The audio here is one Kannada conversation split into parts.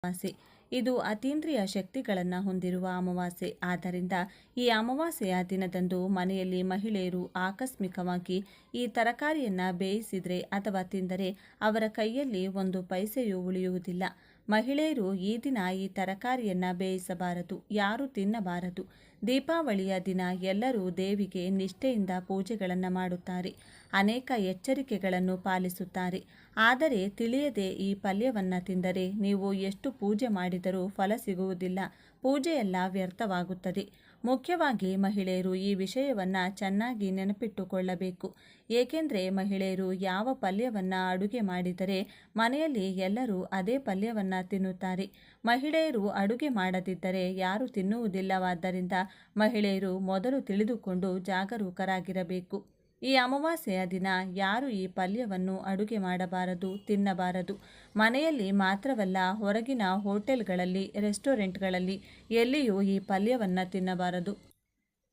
ಅಮಾವಾಸ್ಯೆ. ಇದು ಅತೀಂದ್ರಿಯ ಶಕ್ತಿಗಳನ್ನು ಹೊಂದಿರುವ ಅಮಾವಾಸ್ಯೆ. ಆದ್ದರಿಂದ ಈ ಅಮಾವಾಸ್ಯೆಯ ದಿನದಂದು ಮನೆಯಲ್ಲಿ ಮಹಿಳೆಯರು ಆಕಸ್ಮಿಕವಾಗಿ ಈ ತರಕಾರಿಯನ್ನು ಬೇಯಿಸಿದರೆ ಅಥವಾ ತಿಂದರೆ ಅವರ ಕೈಯಲ್ಲಿ ಒಂದು ಪೈಸೆಯೂ ಉಳಿಯುವುದಿಲ್ಲ. ಮಹಿಳೆಯರು ಈ ದಿನ ಈ ತರಕಾರಿಯನ್ನು ಬೇಯಿಸಬಾರದು, ಯಾರು ತಿನ್ನಬಾರದು. ದೀಪಾವಳಿಯ ದಿನ ಎಲ್ಲರೂ ದೇವಿಗೆ ನಿಷ್ಠೆಯಿಂದ ಪೂಜೆಗಳನ್ನು ಮಾಡುತ್ತಾರೆ, ಅನೇಕ ಎಚ್ಚರಿಕೆಗಳನ್ನು ಪಾಲಿಸುತ್ತಾರೆ. ಆದರೆ ತಿಳಿಯದೆ ಈ ಪಲ್ಯವನ್ನು ತಿಂದರೆ ನೀವು ಎಷ್ಟು ಪೂಜೆ ಮಾಡಿದರೂ ಫಲ ಸಿಗುವುದಿಲ್ಲ, ಪೂಜೆಯೆಲ್ಲ ವ್ಯರ್ಥವಾಗುತ್ತದೆ. ಮುಖ್ಯವಾಗಿ ಮಹಿಳೆಯರು ಈ ವಿಷಯವನ್ನು ಚೆನ್ನಾಗಿ ನೆನಪಿಟ್ಟುಕೊಳ್ಳಬೇಕು. ಏಕೆಂದರೆ ಮಹಿಳೆಯರು ಯಾವ ಪಲ್ಯವನ್ನು ಅಡುಗೆ ಮಾಡಿದರೆ ಮನೆಯಲ್ಲಿ ಎಲ್ಲರೂ ಅದೇ ಪಲ್ಯವನ್ನು ತಿನ್ನುತ್ತಾರೆ. ಮಹಿಳೆಯರು ಅಡುಗೆ ಮಾಡದಿದ್ದರೆ ಯಾರೂ ತಿನ್ನುವುದಿಲ್ಲವಾದ್ದರಿಂದ ಮಹಿಳೆಯರು ಮೊದಲು ತಿಳಿದುಕೊಂಡು ಜಾಗರೂಕರಾಗಿರಬೇಕು. ಈ ಅಮಾವಾಸ್ಯೆಯ ದಿನ ಯಾರು ಈ ಪಲ್ಯವನ್ನು ಅಡುಗೆ ಮಾಡಬಾರದು, ತಿನ್ನಬಾರದು. ಮನೆಯಲ್ಲಿ ಮಾತ್ರವಲ್ಲ, ಹೊರಗಿನ ಹೋಟೆಲ್ಗಳಲ್ಲಿ, ರೆಸ್ಟೋರೆಂಟ್ಗಳಲ್ಲಿ ಎಲ್ಲಿಯೂ ಈ ಪಲ್ಯವನ್ನು ತಿನ್ನಬಾರದು.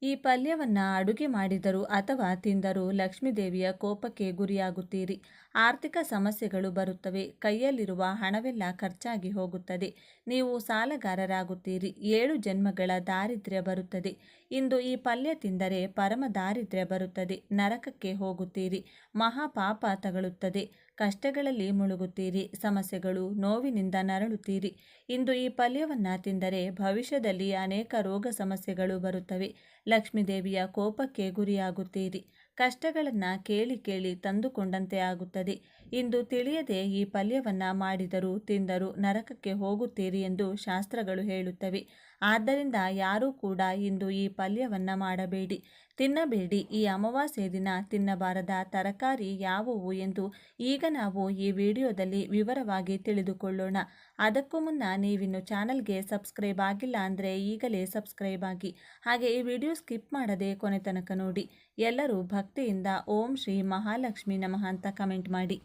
ಈ ಪಲ್ಯವನ್ನು ಅಡುಗೆ ಮಾಡಿದರೂ ಅಥವಾ ತಿಂದರೂ ಲಕ್ಷ್ಮೀದೇವಿಯ ಕೋಪಕ್ಕೆ ಗುರಿಯಾಗುತ್ತೀರಿ. ಆರ್ಥಿಕ ಸಮಸ್ಯೆಗಳು ಬರುತ್ತವೆ, ಕೈಯಲ್ಲಿರುವ ಹಣವೆಲ್ಲ ಖರ್ಚಾಗಿ ಹೋಗುತ್ತದೆ, ನೀವು ಸಾಲಗಾರರಾಗುತ್ತೀರಿ, 7 ಜನ್ಮಗಳ ದಾರಿದ್ರ್ಯ ಬರುತ್ತದೆ. ಇಂದು ಈ ಪಲ್ಯ ತಿಂದರೆ ಪರಮ ದಾರಿದ್ರ್ಯ ಬರುತ್ತದೆ, ನರಕಕ್ಕೆ ಹೋಗುತ್ತೀರಿ, ಮಹಾಪಾಪ ತಗಲುತ್ತದೆ, ಕಷ್ಟಗಳಲ್ಲಿ ಮುಳುಗುತ್ತೀರಿ, ಸಮಸ್ಯೆಗಳು, ನೋವಿನಿಂದ ನರಳುತ್ತೀರಿ. ಇಂದು ಈ ಪಲ್ಯವನ್ನು ತಿಂದರೆ ಭವಿಷ್ಯದಲ್ಲಿ ಅನೇಕ ರೋಗ ಸಮಸ್ಯೆಗಳು ಬರುತ್ತವೆ, ಲಕ್ಷ್ಮೀದೇವಿಯ ಕೋಪಕ್ಕೆ ಗುರಿಯಾಗುತ್ತೀರಿ, ಕಷ್ಟಗಳನ್ನು ಕೇಳಿ ಕೇಳಿ ತಂದುಕೊಂಡಂತೆ ಆಗುತ್ತದೆ. ಇಂದು ತಿಳಿಯದೆ ಈ ಪಲ್ಯವನ್ನು ಮಾಡಿದರೂ ತಿಂದರೂ ನರಕಕ್ಕೆ ಹೋಗುತ್ತೀರಿ ಎಂದು ಶಾಸ್ತ್ರಗಳು ಹೇಳುತ್ತವೆ. ಆದ್ದರಿಂದ ಯಾರೂ ಕೂಡ ಇಂದು ಈ ಪಲ್ಯವನ್ನು ಮಾಡಬೇಡಿ, ತಿನ್ನಬೇಡಿ. ಈ ಅಮಾವಾಸ್ಯೆ ದಿನ ತಿನ್ನಬಾರದ ತರಕಾರಿ ಯಾವುವು ಎಂದು ಈಗ ನಾವು ಈ ವಿಡಿಯೋದಲ್ಲಿ ವಿವರವಾಗಿ ತಿಳಿದುಕೊಳ್ಳೋಣ. ಅದಕ್ಕೂ ಮುನ್ನ ನೀವಿನ್ನು ಚಾನಲ್ಗೆ ಸಬ್ಸ್ಕ್ರೈಬ್ ಆಗಿಲ್ಲ ಅಂದರೆ ಈಗಲೇ ಸಬ್ಸ್ಕ್ರೈಬ್ ಆಗಿ, ಹಾಗೆ ಈ ವಿಡಿಯೋ ಸ್ಕಿಪ್ ಮಾಡದೆ ಕೊನೆ ತನಕ ನೋಡಿ. ಎಲ್ಲರೂ ಭಕ್ತಿಯಿಂದ ಓಂ ಶ್ರೀ ಮಹಾಲಕ್ಷ್ಮಿ ನಮಃ ಅಂತ ಕಮೆಂಟ್ ಮಾಡಿ.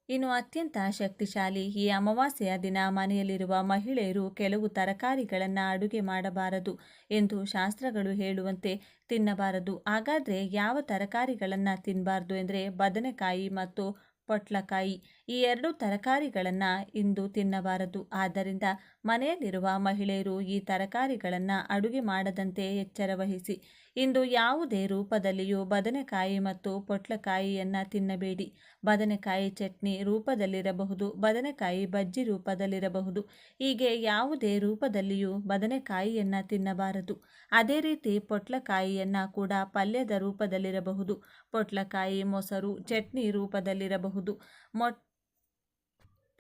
ಇನ್ನು ಅತ್ಯಂತ ಶಕ್ತಿಶಾಲಿ ಈ ಅಮಾವಾಸ್ಯೆಯ ದಿನ ಮನೆಯಲ್ಲಿರುವ ಮಹಿಳೆಯರು ಕೆಲವು ತರಕಾರಿಗಳನ್ನು ಅಡುಗೆ ಮಾಡಬಾರದು ಎಂದು ಶಾಸ್ತ್ರಗಳು ಹೇಳುವಂತೆ ತಿನ್ನಬಾರದು. ಹಾಗಾದರೆ ಯಾವ ತರಕಾರಿಗಳನ್ನು ತಿನ್ನಬಾರ್ದು ಎಂದರೆ ಬದನೆಕಾಯಿ ಮತ್ತು ಪೊಟ್ಲಕಾಯಿ. ಈ 2 ತರಕಾರಿಗಳನ್ನು ಇಂದು ತಿನ್ನಬಾರದು. ಆದ್ದರಿಂದ ಮನೆಯಲ್ಲಿರುವ ಮಹಿಳೆಯರು ಈ ತರಕಾರಿಗಳನ್ನು ಅಡುಗೆ ಮಾಡದಂತೆ ಎಚ್ಚರ ವಹಿಸಿ. ಇಂದು ಯಾವುದೇ ರೂಪದಲ್ಲಿಯೂ ಬದನೆಕಾಯಿ ಮತ್ತು ಪೊಟ್ಲಕಾಯಿಯನ್ನು ತಿನ್ನಬೇಡಿ. ಬದನೆಕಾಯಿ ಚಟ್ನಿ ರೂಪದಲ್ಲಿರಬಹುದು, ಬದನೆಕಾಯಿ ಬಜ್ಜಿ ರೂಪದಲ್ಲಿರಬಹುದು, ಹೀಗೆ ಯಾವುದೇ ರೂಪದಲ್ಲಿಯೂ ಬದನೆಕಾಯಿಯನ್ನು ತಿನ್ನಬಾರದು. ಅದೇ ರೀತಿ ಪೊಟ್ಲಕಾಯಿಯನ್ನು ಕೂಡ ಪಲ್ಯದ ರೂಪದಲ್ಲಿರಬಹುದು, ಪೊಟ್ಲಕಾಯಿ ಮೊಸರು ಚಟ್ನಿ ರೂಪದಲ್ಲಿರಬಹುದು,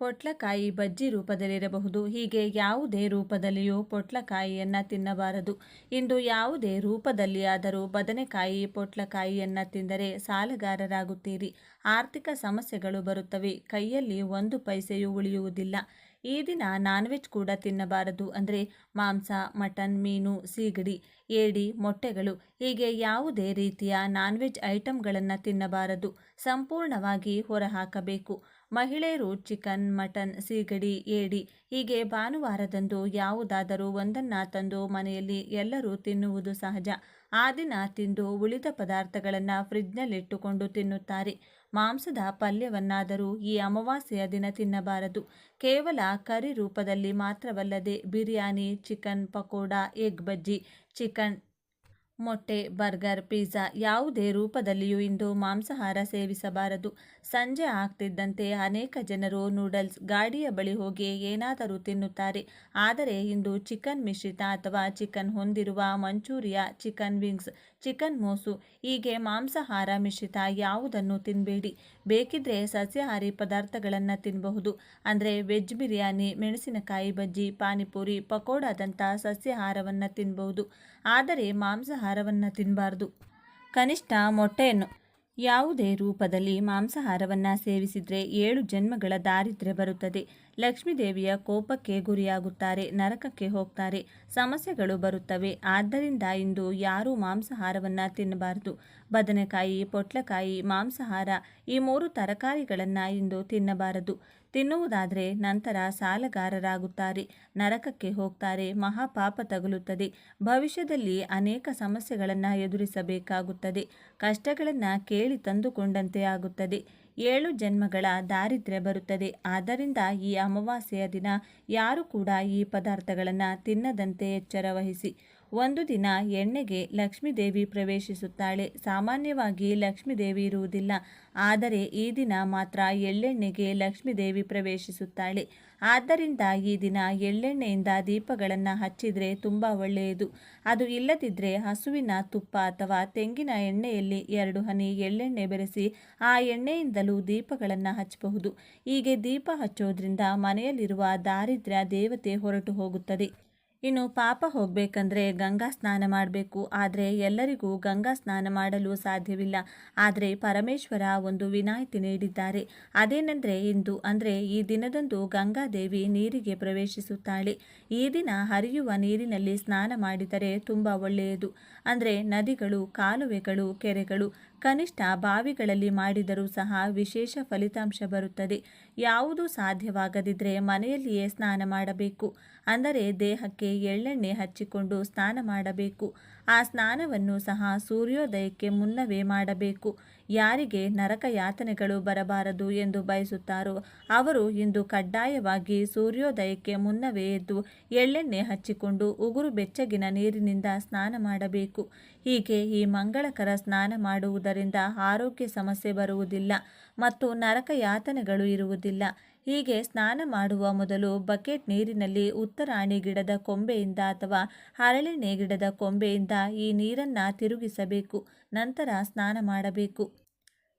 ಪೊಟ್ಲಕಾಯಿ ಬಜ್ಜಿ ರೂಪದಲ್ಲಿರಬಹುದು, ಹೀಗೆ ಯಾವುದೇ ರೂಪದಲ್ಲಿಯೂ ಪೊಟ್ಲಕಾಯಿಯನ್ನು ತಿನ್ನಬಾರದು. ಇಂದು ಯಾವುದೇ ರೂಪದಲ್ಲಿಯಾದರೂ ಬದನೆಕಾಯಿ ಪೊಟ್ಲಕಾಯಿಯನ್ನು ತಿಂದರೆ ಸಾಲಗಾರರಾಗುತ್ತೀರಿ, ಆರ್ಥಿಕ ಸಮಸ್ಯೆಗಳು ಬರುತ್ತವೆ, ಕೈಯಲ್ಲಿ ಒಂದು ಪೈಸೆಯೂ ಉಳಿಯುವುದಿಲ್ಲ. ಈ ದಿನ ನಾನ್ವೆಜ್ ಕೂಡ ತಿನ್ನಬಾರದು. ಅಂದರೆ ಮಾಂಸ, ಮಟನ್, ಮೀನು, ಸೀಗಡಿ, ಏಡಿ, ಮೊಟ್ಟೆಗಳು, ಹೀಗೆ ಯಾವುದೇ ರೀತಿಯ ನಾನ್ವೆಜ್ ಐಟಂಗಳನ್ನು ತಿನ್ನಬಾರದು, ಸಂಪೂರ್ಣವಾಗಿ ಹೊರಹಾಕಬೇಕು. ಮಹಿಳೆಯರು ಚಿಕನ್, ಮಟನ್, ಸೀಗಡಿ, ಏಡಿ, ಹೀಗೆ ಭಾನುವಾರದಂದು ಯಾವುದಾದರೂ ಒಂದನ್ನು ತಂದು ಮನೆಯಲ್ಲಿ ಎಲ್ಲರೂ ತಿನ್ನುವುದು ಸಹಜ. ಆ ದಿನ ತಿಂದು ಉಳಿದ ಪದಾರ್ಥಗಳನ್ನು ಫ್ರಿಡ್ಜ್ನಲ್ಲಿಟ್ಟುಕೊಂಡು ತಿನ್ನುತ್ತಾರೆ. ಮಾಂಸದ ಪಲ್ಯವನ್ನಾದರೂ ಈ ಅಮಾವಾಸ್ಯೆಯ ದಿನ ತಿನ್ನಬಾರದು. ಕೇವಲ ಕರಿ ರೂಪದಲ್ಲಿ ಮಾತ್ರವಲ್ಲದೆ ಬಿರಿಯಾನಿ, ಚಿಕನ್ ಪಕೋಡ, ಎಗ್ ಬಜ್ಜಿ, ಚಿಕನ್ ಮೊಟ್ಟೆ, ಬರ್ಗರ್, ಪಿಜ್ಜಾ ಯಾವುದೇ ರೂಪದಲ್ಲಿಯೂ ಇಂದು ಮಾಂಸಾಹಾರ ಸೇವಿಸಬಾರದು. ಸಂಜೆ ಆಗ್ತಿದ್ದಂತೆ ಅನೇಕ ಜನರು ನೂಡಲ್ಸ್ ಗಾಡಿಯ ಬಳಿ ಹೋಗಿ ಏನಾದರೂ ತಿನ್ನುತ್ತಾರೆ. ಆದರೆ ಇಂದು ಚಿಕನ್ ಮಿಶ್ರಿತ ಅಥವಾ ಚಿಕನ್ ಹೊಂದಿರುವ ಮಂಚೂರಿಯಾ, ಚಿಕನ್ ವಿಂಗ್ಸ್, ಚಿಕನ್ ಮೋಸು, ಹೀಗೆ ಮಾಂಸಾಹಾರ ಮಿಶ್ರಿತ ಯಾವುದನ್ನು ತಿನ್ನಬೇಡಿ. ಬೇಕಿದ್ರೆ ಸಸ್ಯಾಹಾರಿ ಪದಾರ್ಥಗಳನ್ನು ತಿನ್ನಬಹುದು. ಅಂದರೆ ವೆಜ್ ಬಿರಿಯಾನಿ, ಮೆಣಸಿನಕಾಯಿ ಬಜ್ಜಿ, ಪಾನಿಪುರಿ, ಪಕೋಡಾದಂಥ ಸಸ್ಯಾಹಾರವನ್ನು ತಿನ್ನಬಹುದು. ಆದರೆ ಮಾಂಸಾಹಾರವನ್ನು ತಿನ್ನಬಾರ್ದು. ಕನಿಷ್ಠ ಮೊಟ್ಟೆಯನ್ನು ಯಾವುದೇ ರೂಪದಲ್ಲಿ ಮಾಂಸಾಹಾರವನ್ನು ಸೇವಿಸಿದರೆ 7 ಜನ್ಮಗಳ ದಾರಿದ್ರ್ಯ ಬರುತ್ತದೆ, ಲಕ್ಷ್ಮೀದೇವಿಯ ಕೋಪಕ್ಕೆ ಗುರಿಯಾಗುತ್ತಾರೆ, ನರಕಕ್ಕೆ ಹೋಗ್ತಾರೆ, ಸಮಸ್ಯೆಗಳು ಬರುತ್ತವೆ. ಆದ್ದರಿಂದ ಇಂದು ಯಾರೂ ಮಾಂಸಾಹಾರವನ್ನು ತಿನ್ನಬಾರದು. ಬದನೆಕಾಯಿ, ಪೊಟ್ಲಕಾಯಿ, ಮಾಂಸಾಹಾರ ಈ 3 ತರಕಾರಿಗಳನ್ನು ಇಂದು ತಿನ್ನಬಾರದು. ತಿನ್ನುವುದಾದರೆ ನಂತರ ಸಾಲಗಾರರಾಗುತ್ತಾರೆ, ನರಕಕ್ಕೆ ಹೋಗ್ತಾರೆ, ಮಹಾಪಾಪ ತಗುಲುತ್ತದೆ, ಭವಿಷ್ಯದಲ್ಲಿ ಅನೇಕ ಸಮಸ್ಯೆಗಳನ್ನು ಎದುರಿಸಬೇಕಾಗುತ್ತದೆ, ಕಷ್ಟಗಳನ್ನು ಕೇಳಿ ತಂದುಕೊಂಡಂತೆ ಆಗುತ್ತದೆ. 7 ಜನ್ಮಗಳ ದಾರಿದ್ರ್ಯ ಬರುತ್ತದೆ. ಆದ್ದರಿಂದ ಈ ಅಮಾವಾಸ್ಯೆಯ ದಿನ ಯಾರು ಕೂಡ ಈ ಪದಾರ್ಥಗಳನ್ನು ತಿನ್ನದಂತೆ ಎಚ್ಚರ ವಹಿಸಿ. ಒಂದು ದಿನ ಎಣ್ಣೆಗೆ ಲಕ್ಷ್ಮೀದೇವಿ ಪ್ರವೇಶಿಸುತ್ತಾಳೆ. ಸಾಮಾನ್ಯವಾಗಿ ಲಕ್ಷ್ಮೀದೇವಿ ಇರುವುದಿಲ್ಲ, ಆದರೆ ಈ ದಿನ ಮಾತ್ರ ಎಳ್ಳೆಣ್ಣೆಗೆ ಲಕ್ಷ್ಮೀದೇವಿ ಪ್ರವೇಶಿಸುತ್ತಾಳೆ. ಆದ್ದರಿಂದ ಈ ದಿನ ಎಳ್ಳೆಣ್ಣೆಯಿಂದ ದೀಪಗಳನ್ನು ಹಚ್ಚಿದರೆ ತುಂಬ ಒಳ್ಳೆಯದು. ಅದು ಇಲ್ಲದಿದ್ದರೆ ಹಸುವಿನ ತುಪ್ಪ ಅಥವಾ ತೆಂಗಿನ ಎಣ್ಣೆಯಲ್ಲಿ 2 ಹನಿ ಎಳ್ಳೆಣ್ಣೆ ಬೆರೆಸಿ ಆ ಎಣ್ಣೆಯಿಂದಲೂ ದೀಪಗಳನ್ನು ಹಚ್ಚಬಹುದು. ಹೀಗೆ ದೀಪ ಹಚ್ಚೋದ್ರಿಂದ ಮನೆಯಲ್ಲಿರುವ ದಾರಿದ್ರ್ಯ ದೇವತೆ ಹೊರಟು ಹೋಗುತ್ತದೆ. ಇನ್ನು ಪಾಪ ಹೋಗಬೇಕಂದ್ರೆ ಗಂಗಾ ಸ್ನಾನ ಮಾಡಬೇಕು. ಆದರೆ ಎಲ್ಲರಿಗೂ ಗಂಗಾ ಸ್ನಾನ ಮಾಡಲು ಸಾಧ್ಯವಿಲ್ಲ. ಆದರೆ ಪರಮೇಶ್ವರ ಒಂದು ವಿನಾಯಿತಿ ನೀಡಿದ್ದಾರೆ. ಅದೇನೆಂದರೆ ಇಂದು ಅಂದರೆ ಈ ದಿನದಂದು ಗಂಗಾದೇವಿ ನೀರಿಗೆ ಪ್ರವೇಶಿಸುತ್ತಾಳೆ. ಈ ದಿನ ಹರಿಯುವ ನೀರಿನಲ್ಲಿ ಸ್ನಾನ ಮಾಡಿದರೆ ತುಂಬ ಒಳ್ಳೆಯದು. ಅಂದರೆ ನದಿಗಳು, ಕಾಲುವೆಗಳು, ಕೆರೆಗಳು, ಕನಿಷ್ಠ ಬಾವಿಗಳಲ್ಲಿ ಮಾಡಿದರೂ ಸಹ ವಿಶೇಷ ಫಲಿತಾಂಶ ಬರುತ್ತದೆ. ಯಾವುದು ಸಾಧ್ಯವಾಗದಿದ್ದರೆ ಮನೆಯಲ್ಲಿಯೇ ಸ್ನಾನ ಮಾಡಬೇಕು. ಅಂದರೆ ದೇಹಕ್ಕೆ ಎಳ್ಳೆಣ್ಣೆ ಹಚ್ಚಿಕೊಂಡು ಸ್ನಾನ ಮಾಡಬೇಕು. ಆ ಸ್ನಾನವನ್ನು ಸಹ ಸೂರ್ಯೋದಯಕ್ಕೆ ಮುನ್ನವೇ ಮಾಡಬೇಕು. ಯಾರಿಗೆ ನರಕ ಯಾತನೆಗಳು ಬರಬಾರದು ಎಂದು ಬಯಸುತ್ತಾರೋ ಅವರು ಇಂದು ಕಡ್ಡಾಯವಾಗಿ ಸೂರ್ಯೋದಯಕ್ಕೆ ಮುನ್ನವೇ ಎದ್ದು ಎಳ್ಳೆಣ್ಣೆ ಹಚ್ಚಿಕೊಂಡು ಉಗುರು ಬೆಚ್ಚಗಿನ ನೀರಿನಿಂದ ಸ್ನಾನ ಮಾಡಬೇಕು. ಹೀಗೆ ಈ ಮಂಗಳಕರ ಸ್ನಾನ ಮಾಡುವುದರಿಂದ ಆರೋಗ್ಯ ಸಮಸ್ಯೆ ಬರುವುದಿಲ್ಲ ಮತ್ತು ನರಕ ಯಾತನೆಗಳು ಇರುವುದಿಲ್ಲ. ಹೀಗೆ ಸ್ನಾನ ಮಾಡುವ ಮೊದಲು ಬಕೆಟ್ ನೀರಿನಲ್ಲಿ ಉತ್ತರಾಣಿ ಗಿಡದ ಕೊಂಬೆಯಿಂದ ಅಥವಾ ಹರಳೆಣ್ಣೆ ಗಿಡದ ಕೊಂಬೆಯಿಂದ ಈ ನೀರನ್ನು ತಿರುಗಿಸಬೇಕು. ನಂತರ ಸ್ನಾನ ಮಾಡಬೇಕು.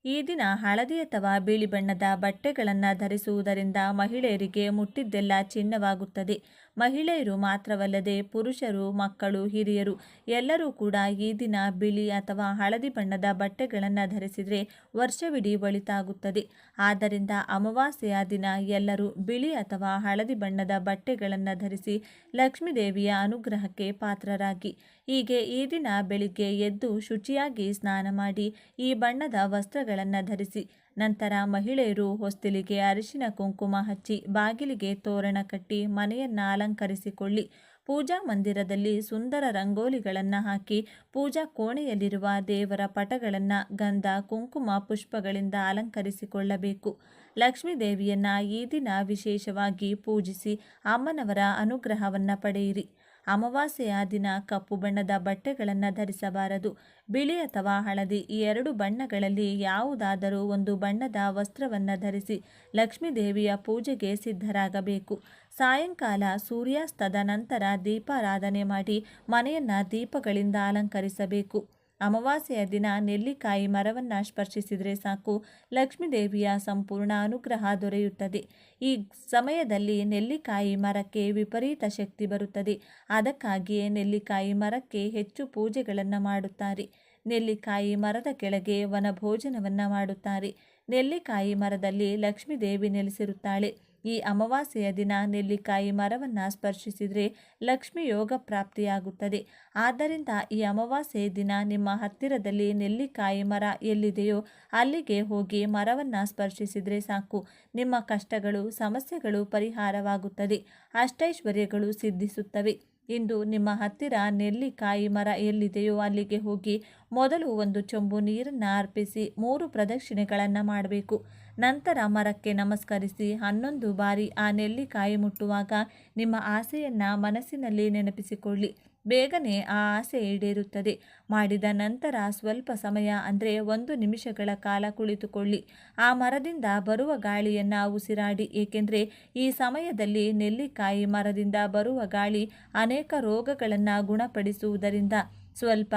ಈ ದಿನ ಹಳದಿ ಅಥವಾ ಬಿಳಿ ಬಣ್ಣದ ಬಟ್ಟೆಗಳನ್ನು ಧರಿಸುವುದರಿಂದ ಮಹಿಳೆಯರಿಗೆ ಮುಟ್ಟಿದ್ದೆಲ್ಲ ಚಿನ್ನವಾಗುತ್ತದೆ. ಮಹಿಳೆಯರು ಮಾತ್ರವಲ್ಲದೆ ಪುರುಷರು, ಮಕ್ಕಳು, ಹಿರಿಯರು ಎಲ್ಲರೂ ಕೂಡ ಈ ದಿನ ಬಿಳಿ ಅಥವಾ ಹಳದಿ ಬಣ್ಣದ ಬಟ್ಟೆಗಳನ್ನು ಧರಿಸಿದರೆ ವರ್ಷವಿಡೀ ಒಳಿತಾಗುತ್ತದೆ. ಆದ್ದರಿಂದ ಅಮಾವಾಸ್ಯೆಯ ದಿನ ಎಲ್ಲರೂ ಬಿಳಿ ಅಥವಾ ಹಳದಿ ಬಣ್ಣದ ಬಟ್ಟೆಗಳನ್ನು ಧರಿಸಿ ಲಕ್ಷ್ಮೀದೇವಿಯ ಅನುಗ್ರಹಕ್ಕೆ ಪಾತ್ರರಾಗಿ. ಹೀಗೆ ಈ ದಿನ ಬೆಳಿಗ್ಗೆ ಎದ್ದು ಶುಚಿಯಾಗಿ ಸ್ನಾನ ಮಾಡಿ ಈ ಬಣ್ಣದ ವಸ್ತ್ರಗಳನ್ನು ಧರಿಸಿ. ನಂತರ ಮಹಿಳೆಯರು ಹೊಸ್ತಿಲಿಗೆ ಅರಿಶಿನ ಕುಂಕುಮ ಹಚ್ಚಿ ಬಾಗಿಲಿಗೆ ತೋರಣ ಕಟ್ಟಿ ಮನೆಯನ್ನು ಅಲಂಕರಿಸಿಕೊಳ್ಳಿ. ಪೂಜಾ ಮಂದಿರದಲ್ಲಿ ಸುಂದರ ರಂಗೋಲಿಗಳನ್ನು ಹಾಕಿ ಪೂಜಾ ಕೋಣೆಯಲ್ಲಿರುವ ದೇವರ ಪಟಗಳನ್ನು ಗಂಧ, ಕುಂಕುಮ, ಪುಷ್ಪಗಳಿಂದ ಅಲಂಕರಿಸಿಕೊಳ್ಳಬೇಕು. ಲಕ್ಷ್ಮೀ ದೇವಿಯನ್ನು ಈ ದಿನ ವಿಶೇಷವಾಗಿ ಪೂಜಿಸಿ ಅಮ್ಮನವರ ಅನುಗ್ರಹವನ್ನು ಪಡೆಯಿರಿ. ಅಮಾವಾಸ್ಯೆಯ ದಿನ ಕಪ್ಪು ಬಣ್ಣದ ಬಟ್ಟೆಗಳನ್ನು ಧರಿಸಬಾರದು. ಬಿಳಿ ಅಥವಾ ಹಳದಿ ಈ 2 ಬಣ್ಣಗಳಲ್ಲಿ ಯಾವುದಾದರೂ ಒಂದು ಬಣ್ಣದ ವಸ್ತ್ರವನ್ನು ಧರಿಸಿ ಲಕ್ಷ್ಮೀ ದೇವಿಯ ಪೂಜೆಗೆ ಸಿದ್ಧರಾಗಬೇಕು. ಸಾಯಂಕಾಲ ಸೂರ್ಯಾಸ್ತದ ನಂತರ ದೀಪಾರಾಧನೆ ಮಾಡಿ ಮನೆಯನ್ನು ದೀಪಗಳಿಂದ ಅಲಂಕರಿಸಬೇಕು. ಅಮಾವಾಸ್ಯೆಯ ದಿನ ನೆಲ್ಲಿಕಾಯಿ ಮರವನ್ನು ಸ್ಪರ್ಶಿಸಿದರೆ ಸಾಕು, ಲಕ್ಷ್ಮೀದೇವಿಯ ಸಂಪೂರ್ಣ ಅನುಗ್ರಹ ದೊರೆಯುತ್ತದೆ. ಈ ಸಮಯದಲ್ಲಿ ನೆಲ್ಲಿಕಾಯಿ ಮರಕ್ಕೆ ವಿಪರೀತ ಶಕ್ತಿ ಬರುತ್ತದೆ. ಅದಕ್ಕಾಗಿಯೇ ನೆಲ್ಲಿಕಾಯಿ ಮರಕ್ಕೆ ಹೆಚ್ಚು ಪೂಜೆಗಳನ್ನು ಮಾಡುತ್ತಾರೆ. ನೆಲ್ಲಿಕಾಯಿ ಮರದ ಕೆಳಗೆ ವನಭೋಜನವನ್ನು ಮಾಡುತ್ತಾರೆ. ನೆಲ್ಲಿಕಾಯಿ ಮರದಲ್ಲಿ ಲಕ್ಷ್ಮೀದೇವಿ ನೆಲೆಸಿರುತ್ತಾಳೆ. ಈ ಅಮಾವಾಸ್ಯೆಯ ದಿನ ನೆಲ್ಲಿಕಾಯಿ ಮರವನ್ನು ಸ್ಪರ್ಶಿಸಿದರೆ ಲಕ್ಷ್ಮಿ ಯೋಗ ಪ್ರಾಪ್ತಿಯಾಗುತ್ತದೆ. ಆದ್ದರಿಂದ ಈ ಅಮಾವಾಸ್ಯೆಯ ದಿನ ನಿಮ್ಮ ಹತ್ತಿರದಲ್ಲಿ ನೆಲ್ಲಿಕಾಯಿ ಮರ ಎಲ್ಲಿದೆಯೋ ಅಲ್ಲಿಗೆ ಹೋಗಿ ಮರವನ್ನು ಸ್ಪರ್ಶಿಸಿದರೆ ಸಾಕು. ನಿಮ್ಮ ಕಷ್ಟಗಳು, ಸಮಸ್ಯೆಗಳು ಪರಿಹಾರವಾಗುತ್ತದೆ. ಅಷ್ಟೈಶ್ವರ್ಯಗಳು ಸಿದ್ಧಿಸುತ್ತವೆ. ಇಂದು ನಿಮ್ಮ ಹತ್ತಿರ ನೆಲ್ಲಿಕಾಯಿ ಮರ ಎಲ್ಲಿದೆಯೋ ಅಲ್ಲಿಗೆ ಹೋಗಿ ಮೊದಲು 1 ಚೊಂಬು ನೀರನ್ನು ಅರ್ಪಿಸಿ 3 ಪ್ರದಕ್ಷಿಣೆಗಳನ್ನು ಮಾಡಬೇಕು. ನಂತರ ಮರಕ್ಕೆ ನಮಸ್ಕರಿಸಿ 11 ಬಾರಿ ಆ ನೆಲ್ಲಿಕಾಯಿ ಮುಟ್ಟುವಾಗ ನಿಮ್ಮ ಆಸೆಯನ್ನು ಮನಸ್ಸಿನಲ್ಲಿ ನೆನಪಿಸಿಕೊಳ್ಳಿ. ಬೇಗನೆ ಆ ಆಸೆ ಈಡೇರುತ್ತದೆ. ಮಾಡಿದ ನಂತರ ಸ್ವಲ್ಪ ಸಮಯ ಅಂದರೆ 1 ನಿಮಿಷಗಳ ಕಾಲ ಕುಳಿತುಕೊಳ್ಳಿ. ಆ ಮರದಿಂದ ಬರುವ ಗಾಳಿಯನ್ನು ಉಸಿರಾಡಿ. ಏಕೆಂದರೆ ಈ ಸಮಯದಲ್ಲಿ ನೆಲ್ಲಿಕಾಯಿ ಮರದಿಂದ ಬರುವ ಗಾಳಿ ಅನೇಕ ರೋಗಗಳನ್ನು ಗುಣಪಡಿಸುವುದರಿಂದ ಸ್ವಲ್ಪ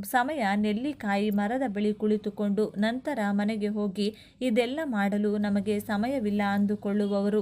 ಸಮಯ ನೆಲ್ಲಿಕಾಯಿ ಮರದ ಬಳಿ ಕುಳಿತುಕೊಂಡು ನಂತರ ಮನೆಗೆ ಹೋಗಿ ಇದೆಲ್ಲ ಮಾಡಲು ನಮಗೆ ಸಮಯವಿಲ್ಲ ಅಂದುಕೊಳ್ಳುವವರು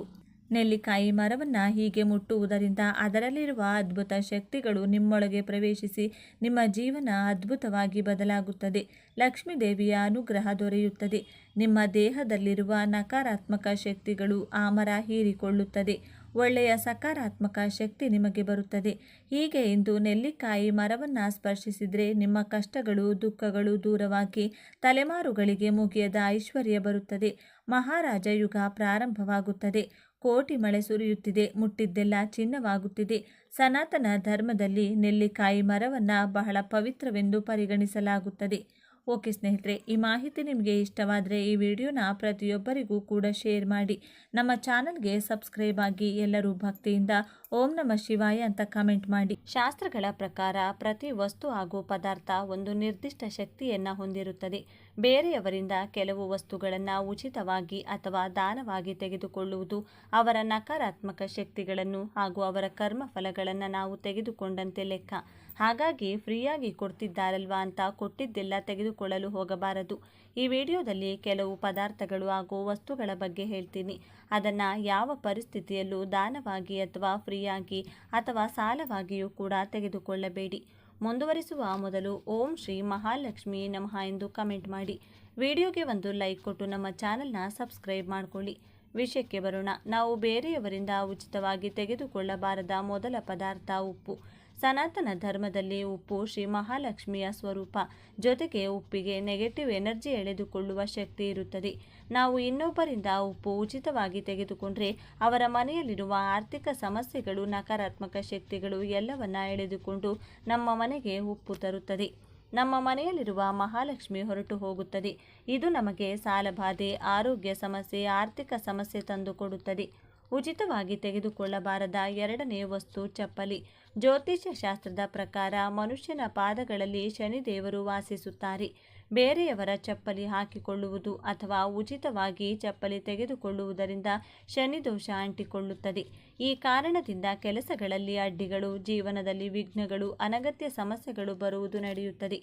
ನೆಲ್ಲಿಕಾಯಿ ಮರವನ್ನು ಹೀಗೆ ಮುಟ್ಟುವುದರಿಂದ ಅದರಲ್ಲಿರುವ ಅದ್ಭುತ ಶಕ್ತಿಗಳು ನಿಮ್ಮೊಳಗೆ ಪ್ರವೇಶಿಸಿ ನಿಮ್ಮ ಜೀವನ ಅದ್ಭುತವಾಗಿ ಬದಲಾಗುತ್ತದೆ. ಲಕ್ಷ್ಮೀ ದೇವಿಯ ಅನುಗ್ರಹ ದೊರೆಯುತ್ತದೆ. ನಿಮ್ಮ ದೇಹದಲ್ಲಿರುವ ನಕಾರಾತ್ಮಕ ಶಕ್ತಿಗಳು ಆ ಮರ ಹೀರಿಕೊಳ್ಳುತ್ತದೆ. ಒಳ್ಳೆಯ ಸಕಾರಾತ್ಮಕ ಶಕ್ತಿ ನಿಮಗೆ ಬರುತ್ತದೆ. ಹೀಗೆ ಇಂದು ನೆಲ್ಲಿಕಾಯಿ ಮರವನ್ನು ಸ್ಪರ್ಶಿಸಿದರೆ ನಿಮ್ಮ ಕಷ್ಟಗಳು, ದುಃಖಗಳು ದೂರವಾಗಿ ತಲೆಮಾರುಗಳಿಗೆ ಮುಗಿಯದ ಐಶ್ವರ್ಯ ಬರುತ್ತದೆ. ಮಹಾರಾಜ ಯುಗ ಪ್ರಾರಂಭವಾಗುತ್ತದೆ. ಕೋಟಿ ಮಳೆ ಸುರಿಯುತ್ತಿದೆ. ಮುಟ್ಟಿದ್ದೆಲ್ಲ ಚಿನ್ನವಾಗುತ್ತಿದೆ. ಸನಾತನ ಧರ್ಮದಲ್ಲಿ ನೆಲ್ಲಿಕಾಯಿ ಮರವನ್ನು ಬಹಳ ಪವಿತ್ರವೆಂದು ಪರಿಗಣಿಸಲಾಗುತ್ತದೆ. ಓಕೆ ಸ್ನೇಹಿತರೆ, ಈ ಮಾಹಿತಿ ನಿಮಗೆ ಇಷ್ಟವಾದರೆ ಈ ವಿಡಿಯೋನ ಪ್ರತಿಯೊಬ್ಬರಿಗೂ ಕೂಡ ಶೇರ್ ಮಾಡಿ. ನಮ್ಮ ಚಾನಲ್ಗೆ ಸಬ್ಸ್ಕ್ರೈಬ್ ಆಗಿ. ಎಲ್ಲರೂ ಭಕ್ತಿಯಿಂದ ಓಂ ನಮಃ ಶಿವಾಯ ಅಂತ ಕಮೆಂಟ್ ಮಾಡಿ. ಶಾಸ್ತ್ರಗಳ ಪ್ರಕಾರ ಪ್ರತಿ ವಸ್ತು ಹಾಗೂ ಪದಾರ್ಥ ಒಂದು ನಿರ್ದಿಷ್ಟ ಶಕ್ತಿಯನ್ನು ಹೊಂದಿರುತ್ತದೆ. ಬೇರೆಯವರಿಂದ ಕೆಲವು ವಸ್ತುಗಳನ್ನು ಉಚಿತವಾಗಿ ಅಥವಾ ದಾನವಾಗಿ ತೆಗೆದುಕೊಳ್ಳುವುದು ಅವರ ನಕಾರಾತ್ಮಕ ಶಕ್ತಿಗಳನ್ನು ಹಾಗೂ ಅವರ ಕರ್ಮ ಫಲಗಳನ್ನು ನಾವು ತೆಗೆದುಕೊಂಡಂತೆ ಲೆಕ್ಕ. ಹಾಗಾಗಿ ಫ್ರೀಯಾಗಿ ಕೊಡ್ತಿದ್ದಾರಲ್ವಾ ಅಂತ ಕೊಟ್ಟಿದ್ದೆಲ್ಲ ತೆಗೆದುಕೊಳ್ಳಲು ಹೋಗಬಾರದು. ಈ ವಿಡಿಯೋದಲ್ಲಿ ಕೆಲವು ಪದಾರ್ಥಗಳು ಹಾಗೂ ವಸ್ತುಗಳ ಬಗ್ಗೆ ಹೇಳ್ತೀನಿ. ಅದನ್ನು ಯಾವ ಪರಿಸ್ಥಿತಿಯಲ್ಲೂ ದಾನವಾಗಿ ಅಥವಾ ಫ್ರೀಯಾಗಿ ಅಥವಾ ಸಾಲವಾಗಿಯೂ ಕೂಡ ತೆಗೆದುಕೊಳ್ಳಬೇಡಿ. ಮುಂದುವರಿಸುವ ಮೊದಲು ಓಂ ಶ್ರೀ ಮಹಾಲಕ್ಷ್ಮಿ ನಮಃ ಎಂದು ಕಮೆಂಟ್ ಮಾಡಿ. ವಿಡಿಯೋಗೆ ಒಂದು ಲೈಕ್ ಕೊಟ್ಟು ನಮ್ಮ ಚಾನಲ್ನ ಸಬ್ಸ್ಕ್ರೈಬ್ ಮಾಡಿಕೊಳ್ಳಿ. ವಿಷಯಕ್ಕೆ ಬರೋಣ. ನಾವು ಬೇರೆಯವರಿಂದ ಉಚಿತವಾಗಿ ತೆಗೆದುಕೊಳ್ಳಬಾರದ ಮೊದಲ ಪದಾರ್ಥ ಉಪ್ಪು. ಸನಾತನ ಧರ್ಮದಲ್ಲಿ ಉಪ್ಪು ಶ್ರೀ ಮಹಾಲಕ್ಷ್ಮಿಯ ಸ್ವರೂಪ. ಜೊತೆಗೆ ಉಪ್ಪಿಗೆ ನೆಗೆಟಿವ್ ಎನರ್ಜಿ ಎಳೆದುಕೊಳ್ಳುವ ಶಕ್ತಿ ಇರುತ್ತದೆ. ನಾವು ಇನ್ನೊಬ್ಬರಿಂದ ಉಪ್ಪು ಉಚಿತವಾಗಿ ತೆಗೆದುಕೊಂಡ್ರೆ ಅವರ ಮನೆಯಲ್ಲಿರುವ ಆರ್ಥಿಕ ಸಮಸ್ಯೆಗಳು, ನಕಾರಾತ್ಮಕ ಶಕ್ತಿಗಳು ಎಲ್ಲವನ್ನ ಎಳೆದುಕೊಂಡು ನಮ್ಮ ಮನೆಗೆ ಉಪ್ಪು ತರುತ್ತದೆ. ನಮ್ಮ ಮನೆಯಲ್ಲಿರುವ ಮಹಾಲಕ್ಷ್ಮಿ ಹೊರಟು ಹೋಗುತ್ತದೆ. ಇದು ನಮಗೆ ಸಾಲಬಾಧೆ, ಆರೋಗ್ಯ ಸಮಸ್ಯೆ, ಆರ್ಥಿಕ ಸಮಸ್ಯೆ ತಂದುಕೊಡುತ್ತದೆ. ಉಚಿತವಾಗಿ ತೆಗೆದುಕೊಳ್ಳಬಾರದ ಎರಡನೇ ವಸ್ತು ಚಪ್ಪಲಿ. ಜ್ಯೋತಿಷ್ಯ ಶಾಸ್ತ್ರದ ಪ್ರಕಾರ ಮನುಷ್ಯನ ಪಾದಗಳಲ್ಲಿ ಶನಿದೇವರು ವಾಸಿಸುತ್ತಾರೆ. ಬೇರೆಯವರ ಚಪ್ಪಲಿ ಹಾಕಿಕೊಳ್ಳುವುದು ಅಥವಾ ಉಚಿತವಾಗಿ ಚಪ್ಪಲಿ ತೆಗೆದುಕೊಳ್ಳುವುದರಿಂದ ಶನಿದೋಷ ಅಂಟಿಕೊಳ್ಳುತ್ತದೆ. ಈ ಕಾರಣದಿಂದ ಕೆಲಸಗಳಲ್ಲಿ ಅಡ್ಡಿಗಳು, ಜೀವನದಲ್ಲಿ ವಿಘ್ನಗಳು, ಅನಗತ್ಯ ಸಮಸ್ಯೆಗಳು ಬರುವುದು ನಡೆಯುತ್ತದೆ.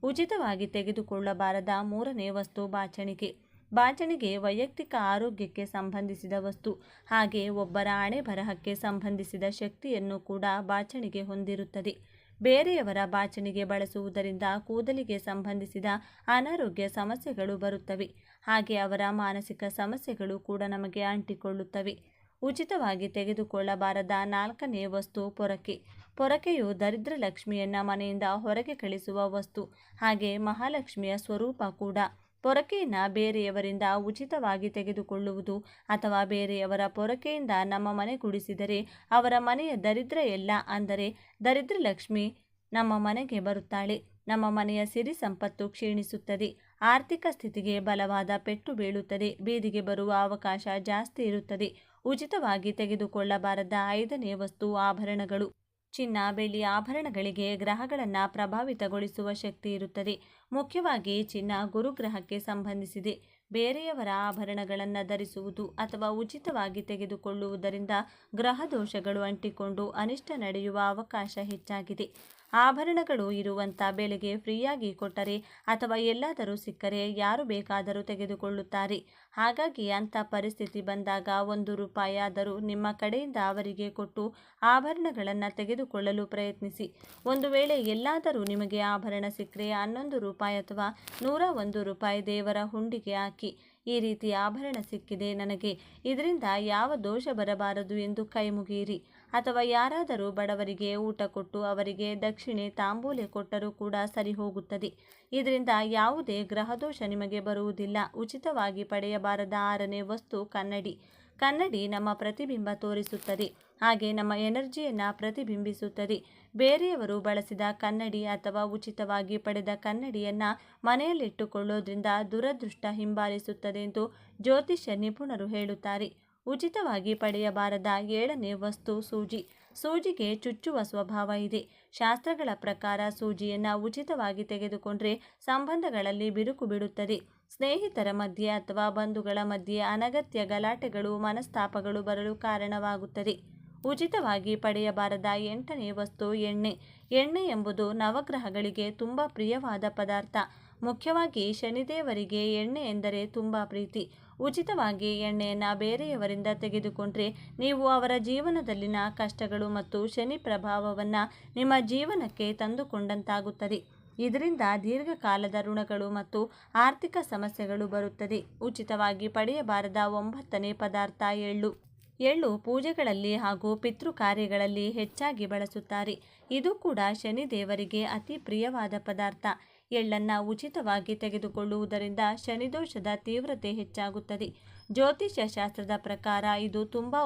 ಉಚಿತವಾಗಿ ತೆಗೆದುಕೊಳ್ಳಬಾರದ ಮೂರನೇ ವಸ್ತು ಬಾಚಣಿಗೆ. ಬಾಚಣಿಗೆ ವೈಯಕ್ತಿಕ ಆರೋಗ್ಯಕ್ಕೆ ಸಂಬಂಧಿಸಿದ ವಸ್ತು. ಹಾಗೆ ಒಬ್ಬರ ಹಣೆ ಬರಹಕ್ಕೆ ಸಂಬಂಧಿಸಿದ ಶಕ್ತಿಯನ್ನು ಕೂಡ ಬಾಚಣಿಗೆ ಹೊಂದಿರುತ್ತದೆ. ಬೇರೆಯವರ ಬಾಚಣಿಗೆ ಬಳಸುವುದರಿಂದ ಕೂದಲಿಗೆ ಸಂಬಂಧಿಸಿದ ಅನಾರೋಗ್ಯ ಸಮಸ್ಯೆಗಳು ಬರುತ್ತವೆ. ಹಾಗೆ ಅವರ ಮಾನಸಿಕ ಸಮಸ್ಯೆಗಳು ಕೂಡ ನಮಗೆ ಅಂಟಿಕೊಳ್ಳುತ್ತವೆ. ಉಚಿತವಾಗಿ ತೆಗೆದುಕೊಳ್ಳಬಾರದ ನಾಲ್ಕನೇ ವಸ್ತು ಪೊರಕೆ. ಪೊರಕೆಯು ದರಿದ್ರ ಲಕ್ಷ್ಮಿಯನ್ನ ಮನೆಯಿಂದ ಹೊರಗೆ ಕಳಿಸುವ ವಸ್ತು. ಹಾಗೆ ಮಹಾಲಕ್ಷ್ಮಿಯ ಸ್ವರೂಪ ಕೂಡ. ಪೊರಕೆಯನ್ನು ಬೇರೆಯವರಿಂದ ಉಚಿತವಾಗಿ ತೆಗೆದುಕೊಳ್ಳುವುದು ಅಥವಾ ಬೇರೆಯವರ ಪೊರಕೆಯಿಂದ ನಮ್ಮ ಮನೆ ಗುಡಿಸಿದರೆ ಅವರ ಮನೆಯ ದರಿದ್ರ ಎಲ್ಲ, ಅಂದರೆ ದರಿದ್ರ ಲಕ್ಷ್ಮಿ ನಮ್ಮ ಮನೆಗೆ ಬರುತ್ತಾಳೆ. ನಮ್ಮ ಮನೆಯ ಸಿರಿ ಸಂಪತ್ತು ಕ್ಷೀಣಿಸುತ್ತದೆ. ಆರ್ಥಿಕ ಸ್ಥಿತಿಗೆ ಬಲವಾದ ಪೆಟ್ಟು ಬೀಳುತ್ತದೆ. ಬೀದಿಗೆ ಬರುವ ಅವಕಾಶ ಜಾಸ್ತಿ ಇರುತ್ತದೆ. ಉಚಿತವಾಗಿ ತೆಗೆದುಕೊಳ್ಳಬಾರದ ಐದನೇ ವಸ್ತು ಆಭರಣಗಳು. ಚಿನ್ನ, ಬೆಳ್ಳಿ ಆಭರಣಗಳಿಗೆ ಗ್ರಹಗಳನ್ನು ಪ್ರಭಾವಿತಗೊಳಿಸುವ ಶಕ್ತಿ ಇರುತ್ತದೆ. ಮುಖ್ಯವಾಗಿ ಚಿನ್ನ ಗುರುಗ್ರಹಕ್ಕೆ ಸಂಬಂಧಿಸಿದೆ. ಬೇರೆಯವರ ಆಭರಣಗಳನ್ನು ಧರಿಸುವುದು ಅಥವಾ ಉಚಿತವಾಗಿ ತೆಗೆದುಕೊಳ್ಳುವುದರಿಂದ ಗ್ರಹ ದೋಷಗಳು ಅಂಟಿಕೊಂಡು ಅನಿಷ್ಟ ನಡೆಯುವ ಅವಕಾಶ ಹೆಚ್ಚಾಗಿದೆ. ಆಭರಣಗಳು ಇರುವಂಥ ಬೆಲೆಗೆ ಫ್ರೀಯಾಗಿ ಕೊಟ್ಟರೆ ಅಥವಾ ಎಲ್ಲಾದರೂ ಸಿಕ್ಕರೆ ಯಾರು ಬೇಕಾದರೂ ತೆಗೆದುಕೊಳ್ಳುತ್ತಾರೆ. ಹಾಗಾಗಿ ಅಂಥ ಪರಿಸ್ಥಿತಿ ಬಂದಾಗ 1 ರೂಪಾಯಾದರೂ ನಿಮ್ಮ ಕಡೆಯಿಂದ ಅವರಿಗೆ ಕೊಟ್ಟು ಆಭರಣಗಳನ್ನು ತೆಗೆದುಕೊಳ್ಳಲು ಪ್ರಯತ್ನಿಸಿ. ಒಂದು ವೇಳೆ ಎಲ್ಲಾದರೂ ನಿಮಗೆ ಆಭರಣ ಸಿಕ್ಕರೆ 11 ರೂಪಾಯಿ ಅಥವಾ 101 ರೂಪಾಯಿ ದೇವರ ಹುಂಡಿಗೆ ಹಾಕಿ. ಈ ರೀತಿ ಆಭರಣ ಸಿಕ್ಕಿದೆ ನನಗೆ, ಇದರಿಂದ ಯಾವ ದೋಷ ಬರಬಾರದು ಎಂದು ಕೈ ಮುಗಿಯಿರಿ. ಅಥವಾ ಯಾರಾದರೂ ಬಡವರಿಗೆ ಊಟ ಕೊಟ್ಟು ಅವರಿಗೆ ದಕ್ಷಿಣೆ ತಾಂಬೂಲೆ ಕೊಟ್ಟರೂ ಕೂಡ ಸರಿ ಹೋಗುತ್ತದೆ. ಇದರಿಂದ ಯಾವುದೇ ಗ್ರಹದೋಷ ನಿಮಗೆ ಬರುವುದಿಲ್ಲ. ಉಚಿತವಾಗಿ ಪಡೆಯಬಾರದ ಆರನೇ ವಸ್ತು ಕನ್ನಡಿ. ಕನ್ನಡಿ ನಮ್ಮ ಪ್ರತಿಬಿಂಬ ತೋರಿಸುತ್ತದೆ. ಹಾಗೆ ನಮ್ಮ ಎನರ್ಜಿಯನ್ನು ಪ್ರತಿಬಿಂಬಿಸುತ್ತದೆ. ಬೇರೆಯವರು ಬಳಸಿದ ಕನ್ನಡಿ ಅಥವಾ ಉಚಿತವಾಗಿ ಪಡೆದ ಕನ್ನಡಿಯನ್ನು ಮನೆಯಲ್ಲಿಟ್ಟುಕೊಳ್ಳೋದ್ರಿಂದ ದುರದೃಷ್ಟ ಹಿಂಬಾಲಿಸುತ್ತದೆ ಎಂದು ಜ್ಯೋತಿಷ್ಯ ನಿಪುಣರು ಹೇಳುತ್ತಾರೆ. ಉಚಿತವಾಗಿ ಪಡೆಯಬಾರದ ಏಳನೇ ವಸ್ತು ಸೂಜಿ. ಸೂಜಿಗೆ ಚುಚ್ಚುವ ಸ್ವಭಾವ ಇದೆ. ಶಾಸ್ತ್ರಗಳ ಪ್ರಕಾರ ಸೂಜಿಯನ್ನು ಉಚಿತವಾಗಿ ತೆಗೆದುಕೊಂಡ್ರೆ ಸಂಬಂಧಗಳಲ್ಲಿ ಬಿರುಕು ಬಿಡುತ್ತದೆ. ಸ್ನೇಹಿತರ ಮಧ್ಯೆ ಅಥವಾ ಬಂಧುಗಳ ಮಧ್ಯೆ ಅನಗತ್ಯ ಗಲಾಟೆಗಳು, ಮನಸ್ತಾಪಗಳು ಬರಲು ಕಾರಣವಾಗುತ್ತದೆ. ಉಚಿತವಾಗಿ ಪಡೆಯಬಾರದ ಎಂಟನೇ ವಸ್ತು ಎಣ್ಣೆ. ಎಣ್ಣೆ ಎಂಬುದು ನವಗ್ರಹಗಳಿಗೆ ತುಂಬ ಪ್ರಿಯವಾದ ಪದಾರ್ಥ. ಮುಖ್ಯವಾಗಿ ಶನಿದೇವರಿಗೆ ಎಣ್ಣೆ ಎಂದರೆ ತುಂಬ ಪ್ರೀತಿ. ಉಚಿತವಾಗಿ ಎಣ್ಣೆಯನ್ನು ಬೇರೆಯವರಿಂದ ತೆಗೆದುಕೊಂಡ್ರೆ ನೀವು ಅವರ ಜೀವನದಲ್ಲಿನ ಕಷ್ಟಗಳು ಮತ್ತು ಶನಿ ಪ್ರಭಾವವನ್ನು ನಿಮ್ಮ ಜೀವನಕ್ಕೆ ತಂದುಕೊಂಡಂತಾಗುತ್ತದೆ. ಇದರಿಂದ ದೀರ್ಘಕಾಲದ ಋಣಗಳು ಮತ್ತು ಆರ್ಥಿಕ ಸಮಸ್ಯೆಗಳು ಬರುತ್ತದೆ. ಉಚಿತವಾಗಿ ಪಡೆಯಬಾರದ ಒಂಬತ್ತನೇ ಪದಾರ್ಥ ಎಳ್ಳು. ಎಳ್ಳು ಪೂಜೆಗಳಲ್ಲಿ ಹಾಗೂ ಪಿತೃ ಕಾರ್ಯಗಳಲ್ಲಿ ಹೆಚ್ಚಾಗಿ ಬಳಸುತ್ತಾರೆ. ಇದು ಕೂಡ ಶನಿದೇವರಿಗೆ ಅತಿ ಪ್ರಿಯವಾದ ಪದಾರ್ಥ. ಎಳ್ಳನ್ನು ಉಚಿತವಾಗಿ ತೆಗೆದುಕೊಳ್ಳುವುದರಿಂದ ಶನಿದೋಷದ ತೀವ್ರತೆ ಹೆಚ್ಚಾಗುತ್ತದೆ. ಜ್ಯೋತಿಷ್ಯ ಶಾಸ್ತ್ರದ ಪ್ರಕಾರ ಇದು ತುಂಬ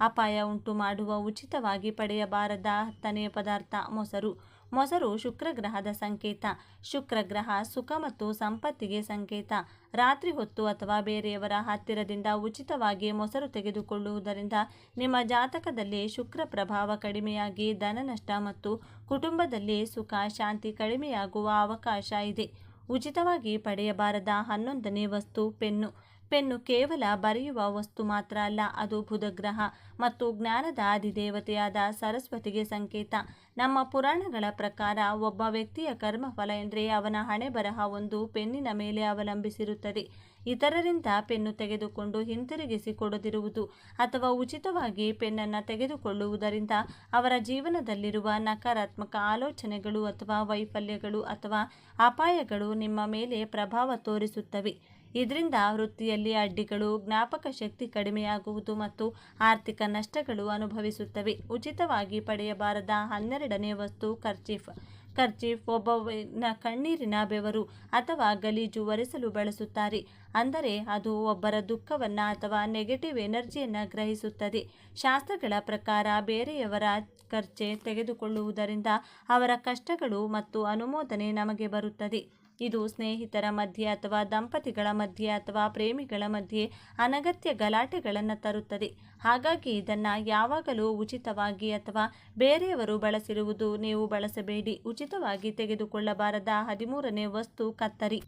ಅಪಾಯ ಉಂಟು ಮಾಡುವ. ಉಚಿತವಾಗಿ ಪಡೆಯಬಾರದ 10ನೇ ಪದಾರ್ಥ ಮೊಸರು. ಮೊಸರು ಶುಕ್ರ ಗ್ರಹದ ಸಂಕೇತ. ಶುಕ್ರ ಗ್ರಹ ಸುಖ ಮತ್ತು ಸಂಪತ್ತಿಗೆ ಸಂಕೇತ. ರಾತ್ರಿ ಹೊತ್ತು ಅಥವಾ ಬೇರೆಯವರ ಹತ್ತಿರದಿಂದ ಉಚಿತವಾಗಿ ಮೊಸರು ತೆಗೆದುಕೊಳ್ಳುವುದರಿಂದ ನಿಮ್ಮ ಜಾತಕದಲ್ಲಿ ಶುಕ್ರ ಪ್ರಭಾವ ಕಡಿಮೆಯಾಗಿ ಧನನಷ್ಟ ಮತ್ತು ಕುಟುಂಬದಲ್ಲಿ ಸುಖ ಶಾಂತಿ ಕಡಿಮೆಯಾಗುವ ಅವಕಾಶ ಇದೆ. ಉಚಿತವಾಗಿ ಪಡೆಯಬಾರದ 11ನೇ ವಸ್ತು ಪೆನ್ನು. ಪೆನ್ನು ಕೇವಲ ಬರೆಯುವ ವಸ್ತು ಮಾತ್ರ ಅಲ್ಲ, ಅದು ಬುಧಗ್ರಹ ಮತ್ತು ಜ್ಞಾನದ ಅಧಿದೇವತೆಯಾದ ಸರಸ್ವತಿಗೆ ಸಂಕೇತ. ನಮ್ಮ ಪುರಾಣಗಳ ಪ್ರಕಾರ ಒಬ್ಬ ವ್ಯಕ್ತಿಯ ಕರ್ಮಫಲ ಎಂದರೆ ಅವನ ಹಣೆ ಬರಹ ಒಂದು ಪೆನ್ನಿನ ಮೇಲೆ ಅವಲಂಬಿಸಿರುತ್ತದೆ. ಇತರರಿಂದ ಪೆನ್ನು ತೆಗೆದುಕೊಂಡು ಹಿಂತಿರುಗಿಸಿ ಕೊಡದಿರುವುದು ಅಥವಾ ಉಚಿತವಾಗಿ ಪೆನ್ನನ್ನು ತೆಗೆದುಕೊಳ್ಳುವುದರಿಂದ ಅವರ ಜೀವನದಲ್ಲಿರುವ ನಕಾರಾತ್ಮಕ ಆಲೋಚನೆಗಳು ಅಥವಾ ವೈಫಲ್ಯಗಳು ಅಥವಾ ಅಪಾಯಗಳು ನಿಮ್ಮ ಮೇಲೆ ಪ್ರಭಾವ ತೋರಿಸುತ್ತವೆ. ಇದರಿಂದ ವೃತ್ತಿಯಲ್ಲಿ ಅಡ್ಡಿಗಳು, ಜ್ಞಾಪಕ ಶಕ್ತಿ ಕಡಿಮೆಯಾಗುವುದು ಮತ್ತು ಆರ್ಥಿಕ ನಷ್ಟಗಳು ಅನುಭವಿಸುತ್ತವೆ. ಉಚಿತವಾಗಿ ಪಡೆಯಬಾರದ 12ನೇ ವಸ್ತು ಕರ್ಚೀಫ್. ಕರ್ಚೀಫ್ ಒಬ್ಬನ ಕಣ್ಣೀರಿನ ಬೆವರು ಅಥವಾ ಗಲೀಜು ಒರೆಸಲು ಬಳಸುತ್ತಾರೆ. ಅಂದರೆ ಅದು ಒಬ್ಬರ ದುಃಖವನ್ನು ಅಥವಾ ನೆಗೆಟಿವ್ ಎನರ್ಜಿಯನ್ನು ಗ್ರಹಿಸುತ್ತದೆ. ಶಾಸ್ತ್ರಗಳ ಪ್ರಕಾರ ಬೇರೆಯವರ ಖರ್ಚೆ ತೆಗೆದುಕೊಳ್ಳುವುದರಿಂದ ಅವರ ಕಷ್ಟಗಳು ಮತ್ತು ಅನುಮೋದನೆ ನಮಗೆ ಬರುತ್ತದೆ. ಇದು ಸ್ನೇಹಿತರ ಮಧ್ಯೆ ಅಥವಾ ದಂಪತಿಗಳ ಮಧ್ಯೆ ಅಥವಾ ಪ್ರೇಮಿಗಳ ಮಧ್ಯೆ ಅನಗತ್ಯ ಗಲಾಟೆಗಳನ್ನು ತರುತ್ತದೆ. ಹಾಗಾಗಿ ಇದನ್ನು ಯಾವಾಗಲೂ ಉಚಿತವಾಗಿ ಅಥವಾ ಬೇರೆಯವರು ಬಳಸಿರುವುದು ನೀವು ಬಳಸಬೇಡಿ. ಉಚಿತವಾಗಿ ತೆಗೆದುಕೊಳ್ಳಬಾರದ 13ನೇ ವಸ್ತು ಕತ್ತರಿ.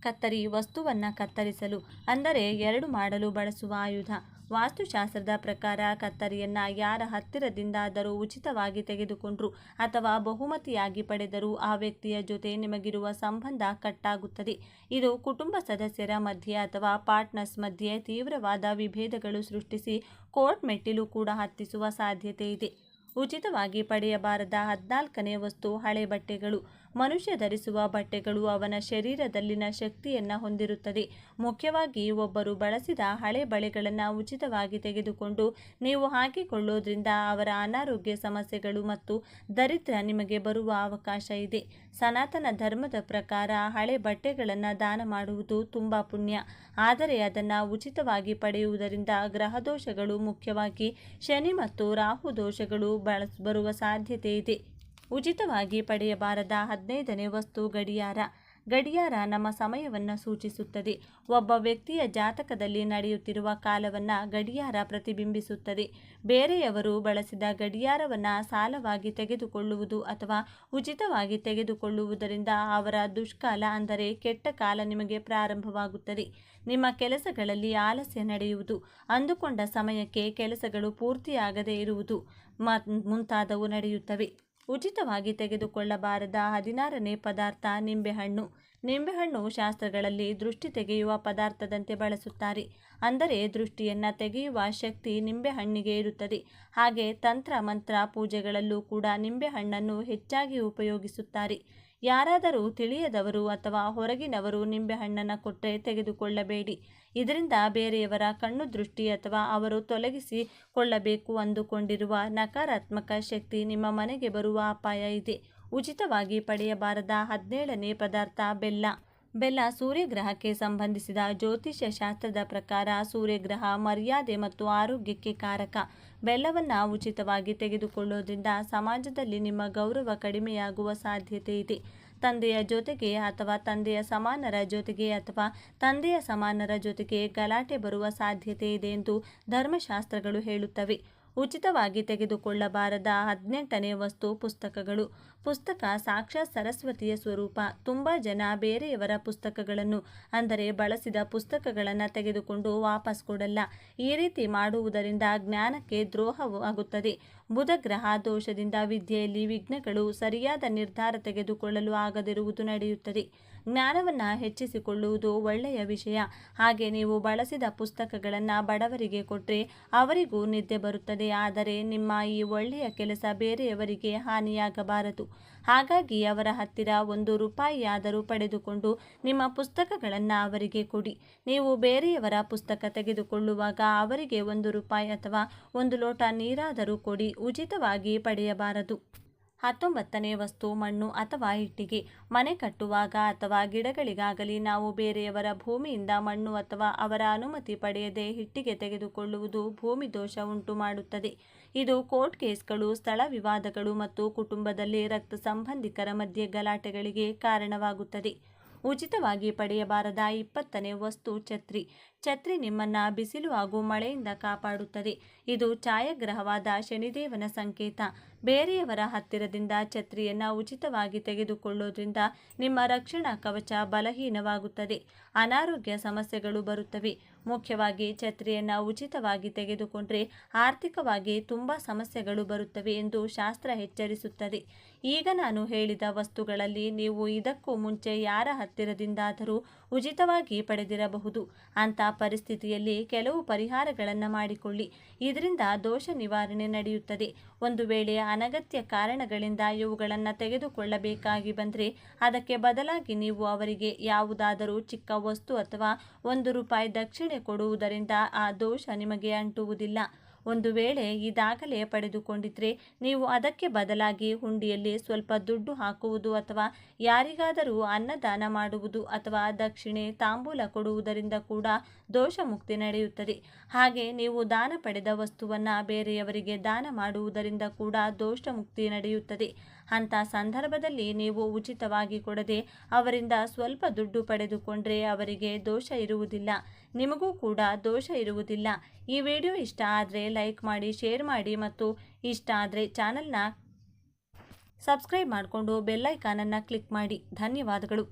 ಕತ್ತರಿ ವಸ್ತುವನ್ನು ಕತ್ತರಿಸಲು ಅಂದರೆ ಎರಡು ಮಾಡಲು ಬಳಸುವ ಆಯುಧ. ವಾಸ್ತುಶಾಸ್ತ್ರದ ಪ್ರಕಾರ ಕತ್ತರಿಯನ್ನು ಯಾರ ಹತ್ತಿರದಿಂದಾದರೂ ಉಚಿತವಾಗಿ ತೆಗೆದುಕೊಂಡ್ರು ಅಥವಾ ಬಹುಮತಿಯಾಗಿ ಪಡೆದರೂ ಆ ವ್ಯಕ್ತಿಯ ಜೊತೆ ನಿಮಗಿರುವ ಸಂಬಂಧ ಕಟ್ಟಾಗುತ್ತದೆ. ಇದು ಕುಟುಂಬ ಸದಸ್ಯರ ಮಧ್ಯೆ ಅಥವಾ ಪಾರ್ಟ್ನರ್ಸ್ ಮಧ್ಯೆ ತೀವ್ರವಾದ ವಿಭೇದಗಳು ಸೃಷ್ಟಿಸಿ ಕೋರ್ಟ್ ಮೆಟ್ಟಿಲು ಕೂಡ ಹತ್ತಿಸುವ ಸಾಧ್ಯತೆ ಇದೆ. ಉಚಿತವಾಗಿ ಪಡೆಯಬಾರದ 14ನೇ ವಸ್ತು ಹಳೆ ಬಟ್ಟೆಗಳು. ಮನುಷ್ಯ ಧರಿಸುವ ಬಟ್ಟೆಗಳು ಅವನ ಶರೀರದಲ್ಲಿನ ಶಕ್ತಿಯನ್ನು ಹೊಂದಿರುತ್ತದೆ. ಮುಖ್ಯವಾಗಿ ಒಬ್ಬರು ಬಳಸಿದ ಹಳೆ ಬಳೆಗಳನ್ನು ಉಚಿತವಾಗಿ ತೆಗೆದುಕೊಂಡು ನೀವು ಹಾಕಿಕೊಳ್ಳೋದ್ರಿಂದ ಅವರ ಅನಾರೋಗ್ಯ ಸಮಸ್ಯೆಗಳು ಮತ್ತು ದರಿದ್ರ ನಿಮಗೆ ಬರುವ ಅವಕಾಶ ಇದೆ. ಸನಾತನ ಧರ್ಮದ ಪ್ರಕಾರ ಹಳೆ ಬಟ್ಟೆಗಳನ್ನು ದಾನ ಮಾಡುವುದು ತುಂಬ ಪುಣ್ಯ. ಆದರೆ ಅದನ್ನು ಉಚಿತವಾಗಿ ಪಡೆಯುವುದರಿಂದ ಗ್ರಹದೋಷಗಳು, ಮುಖ್ಯವಾಗಿ ಶನಿ ಮತ್ತು ರಾಹು ದೋಷಗಳು ಬರುವ ಸಾಧ್ಯತೆ ಇದೆ. ಉಚಿತವಾಗಿ ಪಡೆಯಬಾರದ 15ನೇ ವಸ್ತು ಗಡಿಯಾರ. ಗಡಿಯಾರ ನಮ್ಮ ಸಮಯವನ್ನು ಸೂಚಿಸುತ್ತದೆ. ಒಬ್ಬ ವ್ಯಕ್ತಿಯ ಜಾತಕದಲ್ಲಿ ನಡೆಯುತ್ತಿರುವ ಕಾಲವನ್ನು ಗಡಿಯಾರ ಪ್ರತಿಬಿಂಬಿಸುತ್ತದೆ. ಬೇರೆಯವರು ಬಳಸಿದ ಗಡಿಯಾರವನ್ನು ಸಾಲವಾಗಿ ತೆಗೆದುಕೊಳ್ಳುವುದು ಅಥವಾ ಉಚಿತವಾಗಿ ತೆಗೆದುಕೊಳ್ಳುವುದರಿಂದ ಅವರ ದುಷ್ಕಾಲ ಅಂದರೆ ಕೆಟ್ಟ ಕಾಲ ನಿಮಗೆ ಪ್ರಾರಂಭವಾಗುತ್ತದೆ. ನಿಮ್ಮ ಕೆಲಸಗಳಲ್ಲಿ ಆಲಸ್ಯ ನಡೆಯುವುದು, ಅಂದುಕೊಂಡ ಸಮಯಕ್ಕೆ ಕೆಲಸಗಳು ಪೂರ್ತಿಯಾಗದೇ ಇರುವುದು ಮುಂತಾದವು ನಡೆಯುತ್ತವೆ. ಉಚಿತವಾಗಿ ತೆಗೆದುಕೊಳ್ಳಬಾರದ 16ನೇ ಪದಾರ್ಥ ನಿಂಬೆಹಣ್ಣು. ನಿಂಬೆಹಣ್ಣು ಶಾಸ್ತ್ರಗಳಲ್ಲಿ ದೃಷ್ಟಿ ತೆಗೆಯುವ ಪದಾರ್ಥದಂತೆ ಬಳಸುತ್ತಾರೆ. ಅಂದರೆ ದೃಷ್ಟಿಯನ್ನು ತೆಗೆಯುವ ಶಕ್ತಿ ನಿಂಬೆಹಣ್ಣಿಗೆ ಇರುತ್ತದೆ. ಹಾಗೆ ತಂತ್ರ ಮಂತ್ರ ಪೂಜೆಗಳಲ್ಲೂ ಕೂಡ ನಿಂಬೆಹಣ್ಣನ್ನು ಹೆಚ್ಚಾಗಿ ಉಪಯೋಗಿಸುತ್ತಾರೆ. ಯಾರಾದರೂ ತಿಳಿಯದವರು ಅಥವಾ ಹೊರಗಿನವರು ನಿಂಬೆಹಣ್ಣನ್ನು ಕೊಟ್ಟರೆ ತೆಗೆದುಕೊಳ್ಳಬೇಡಿ. ಇದರಿಂದ ಬೇರೆಯವರ ಕಣ್ಣು ದೃಷ್ಟಿ ಅಥವಾ ಅವರು ತೊಲಗಿಸಿಕೊಳ್ಳಬೇಕು ಅಂದುಕೊಂಡಿರುವ ನಕಾರಾತ್ಮಕ ಶಕ್ತಿ ನಿಮ್ಮ ಮನೆಗೆ ಬರುವ ಅಪಾಯ ಇದೆ. ಉಚಿತವಾಗಿ ಪಡೆಯಬಾರದ 17ನೇ ಪದಾರ್ಥ ಬೆಲ್ಲ. ಬೆಲ್ಲ ಸೂರ್ಯಗ್ರಹಕ್ಕೆ ಸಂಬಂಧಿಸಿದ ಜ್ಯೋತಿಷ್ಯ ಶಾಸ್ತ್ರದ ಪ್ರಕಾರ ಸೂರ್ಯಗ್ರಹ ಮರ್ಯಾದೆ ಮತ್ತು ಆರೋಗ್ಯಕ್ಕೆ ಕಾರಕ. ಬೆಲ್ಲವನ್ನು ಉಚಿತವಾಗಿ ತೆಗೆದುಕೊಳ್ಳೋದ್ರಿಂದ ಸಮಾಜದಲ್ಲಿ ನಿಮ್ಮ ಗೌರವ ಕಡಿಮೆಯಾಗುವ ಸಾಧ್ಯತೆ ಇದೆ. ತಂದೆಯ ಜೊತೆಗೆ ಅಥವಾ ತಂದೆಯ ಸಮಾನರ ಜೊತೆಗೆ ಅಥವಾ ತಂದೆಯ ಸಮಾನರ ಜೊತೆಗೆ ಗಲಾಟೆ ಬರುವ ಸಾಧ್ಯತೆ ಇದೆ ಎಂದು ಧರ್ಮಶಾಸ್ತ್ರಗಳು ಹೇಳುತ್ತವೆ. ಉಚಿತವಾಗಿ ತೆಗೆದುಕೊಳ್ಳಬಾರದ 18ನೇ ವಸ್ತು ಪುಸ್ತಕಗಳು. ಪುಸ್ತಕ ಸಾಕ್ಷಾತ್ ಸರಸ್ವತಿಯ ಸ್ವರೂಪ. ತುಂಬ ಜನ ಬೇರೆಯವರ ಪುಸ್ತಕಗಳನ್ನು ಅಂದರೆ ಬಳಸಿದ ಪುಸ್ತಕಗಳನ್ನು ತೆಗೆದುಕೊಂಡು ವಾಪಸ್ ಕೊಡಲ್ಲ. ಈ ರೀತಿ ಮಾಡುವುದರಿಂದ ಜ್ಞಾನಕ್ಕೆ ದ್ರೋಹವಾಗುತ್ತದೆ. ಬುಧ ಗ್ರಹ ದೋಷದಿಂದ ವಿದ್ಯೆಯಲ್ಲಿ ವಿಘ್ನಗಳು, ಸರಿಯಾದ ನಿರ್ಧಾರ ತೆಗೆದುಕೊಳ್ಳಲು ಆಗದಿರುವುದು ನಡೆಯುತ್ತದೆ. ಜ್ಞಾನವನ್ನು ಹೆಚ್ಚಿಸಿಕೊಳ್ಳುವುದು ಒಳ್ಳೆಯ ವಿಷಯ. ಹಾಗೆ ನೀವು ಬಳಸಿದ ಪುಸ್ತಕಗಳನ್ನು ಬಡವರಿಗೆ ಕೊಟ್ಟರೆ ಅವರಿಗೂ ನಿದ್ದೆ ಬರುತ್ತದೆ. ಆದರೆ ನಿಮ್ಮ ಈ ಒಳ್ಳೆಯ ಕೆಲಸ ಬೇರೆಯವರಿಗೆ ಹಾನಿಯಾಗಬಾರದು. ಹಾಗಾಗಿ ಅವರ ಹತ್ತಿರ 1 ರೂಪಾಯಿಯಾದರೂ ಪಡೆದುಕೊಂಡು ನಿಮ್ಮ ಪುಸ್ತಕಗಳನ್ನು ಅವರಿಗೆ ಕೊಡಿ. ನೀವು ಬೇರೆಯವರ ಪುಸ್ತಕ ತೆಗೆದುಕೊಳ್ಳುವಾಗ ಅವರಿಗೆ 1 ರೂಪಾಯಿ ಅಥವಾ 1 ಲೋಟ ನೀರಾದರೂ ಕೊಡಿ. ಉಚಿತವಾಗಿ ಪಡೆಯಬಾರದು. 19ನೇ ವಸ್ತು ಮಣ್ಣು ಅಥವಾ ಇಟ್ಟಿಗೆ. ಮನೆ ಕಟ್ಟುವಾಗ ಅಥವಾ ಗಿಡಗಳಿಗಾಗಲಿ ನಾವು ಬೇರೆಯವರ ಭೂಮಿಯಿಂದ ಮಣ್ಣು ಅಥವಾ ಅವರ ಅನುಮತಿ ಪಡೆಯದೆ ಇಟ್ಟಿಗೆ ತೆಗೆದುಕೊಳ್ಳುವುದು ಭೂಮಿ ದೋಷ ಉಂಟು ಮಾಡುತ್ತದೆ. ಇದು ಕೋರ್ಟ್ ಕೇಸ್ಗಳು, ಸ್ಥಳ ವಿವಾದಗಳು ಮತ್ತು ಕುಟುಂಬದಲ್ಲಿ ರಕ್ತ ಸಂಬಂಧಿಕರ ಮಧ್ಯೆ ಗಲಾಟೆಗಳಿಗೆ ಕಾರಣವಾಗುತ್ತದೆ. ಉಚಿತವಾಗಿ ಪಡೆಯಬಾರದ 20ನೇ ವಸ್ತು ಛತ್ರಿ. ಛತ್ರಿ ನಿಮ್ಮನ್ನ ಬಿಸಿಲು ಹಾಗೂ ಮಳೆಯಿಂದ ಕಾಪಾಡುತ್ತದೆ. ಇದು ಛಾಯಾಗ್ರಹವಾದ ಶನಿದೇವನ ಸಂಕೇತ. ಬೇರೆಯವರ ಹತ್ತಿರದಿಂದ ಛತ್ರಿಯನ್ನ ಉಚಿತವಾಗಿ ತೆಗೆದುಕೊಳ್ಳೋದ್ರಿಂದ ನಿಮ್ಮ ರಕ್ಷಣಾ ಕವಚ ಬಲಹೀನವಾಗುತ್ತದೆ. ಅನಾರೋಗ್ಯ ಸಮಸ್ಯೆಗಳು ಬರುತ್ತವೆ. ಮುಖ್ಯವಾಗಿ ಛತ್ರಿಯನ್ನ ಉಚಿತವಾಗಿ ತೆಗೆದುಕೊಂಡ್ರೆ ಆರ್ಥಿಕವಾಗಿ ತುಂಬಾ ಸಮಸ್ಯೆಗಳು ಬರುತ್ತವೆ ಎಂದು ಶಾಸ್ತ್ರ ಎಚ್ಚರಿಸುತ್ತದೆ. ಈಗ ನಾನು ಹೇಳಿದ ವಸ್ತುಗಳಲ್ಲಿ ನೀವು ಇದಕ್ಕೂ ಮುಂಚೆ ಯಾರ ಹತ್ತಿರದಿಂದಾದರೂ ಉಚಿತವಾಗಿ ಪಡೆದಿರಬಹುದು. ಅಂತ ಪರಿಸ್ಥಿತಿಯಲ್ಲಿ ಕೆಲವು ಪರಿಹಾರಗಳನ್ನು ಮಾಡಿಕೊಳ್ಳಿ. ಇದರಿಂದ ದೋಷ ನಿವಾರಣೆ ನಡೆಯುತ್ತದೆ. ಒಂದು ವೇಳೆ ಅನಗತ್ಯ ಕಾರಣಗಳಿಂದ ಇವುಗಳನ್ನು ತೆಗೆದುಕೊಳ್ಳಬೇಕಾಗಿ ಬಂದರೆ ಅದಕ್ಕೆ ಬದಲಾಗಿ ನೀವು ಅವರಿಗೆ ಯಾವುದಾದರೂ ಚಿಕ್ಕ ವಸ್ತು ಅಥವಾ ₹1 ದಕ್ಷಿಣೆ ಕೊಡುವುದರಿಂದ ಆ ದೋಷ ನಿಮಗೆ ಅಂಟುವುದಿಲ್ಲ. ಒಂದು ವೇಳೆ ಇದಾಗಲೇ ಪಡೆದುಕೊಂಡಿದ್ರೆ ನೀವು ಅದಕ್ಕೆ ಬದಲಾಗಿ ಹುಂಡಿಯಲ್ಲಿ ಸ್ವಲ್ಪ ದುಡ್ಡು ಹಾಕುವುದು ಅಥವಾ ಯಾರಿಗಾದರೂ ಅನ್ನದಾನ ಮಾಡುವುದು ಅಥವಾ ದಕ್ಷಿಣೆ ತಾಂಬೂಲ ಕೊಡುವುದರಿಂದ ಕೂಡ ದೋಷ ಮುಕ್ತಿ ನಡೆಯುತ್ತದೆ. ಹಾಗೆ ನೀವು ದಾನ ಪಡೆದ ವಸ್ತುವನ್ನು ಬೇರೆಯವರಿಗೆ ದಾನ ಮಾಡುವುದರಿಂದ ಕೂಡ ದೋಷ ಮುಕ್ತಿ ನಡೆಯುತ್ತದೆ. ಅಂಥ ಸಂದರ್ಭದಲ್ಲಿ ನೀವು ಉಚಿತವಾಗಿ ಕೊಡದೆ ಅವರಿಂದ ಸ್ವಲ್ಪ ದುಡ್ಡು ಪಡೆದುಕೊಂಡ್ರೆ ಅವರಿಗೆ ದೋಷ ಇರುವುದಿಲ್ಲ, ನಿಮಗೂ ಕೂಡ ದೋಷ ಇರುವುದಿಲ್ಲ. ಈ ವಿಡಿಯೋ ಇಷ್ಟ ಆದರೆ ಲೈಕ್ ಮಾಡಿ, ಶೇರ್ ಮಾಡಿ ಮತ್ತು ಇಷ್ಟ ಆದರೆ ಚಾನಲ್ನ ಸಬ್ಸ್ಕ್ರೈಬ್ ಮಾಡಿಕೊಂಡು ಬೆಲ್ ಐಕಾನನ್ನು ಕ್ಲಿಕ್ ಮಾಡಿ. ಧನ್ಯವಾದಗಳು.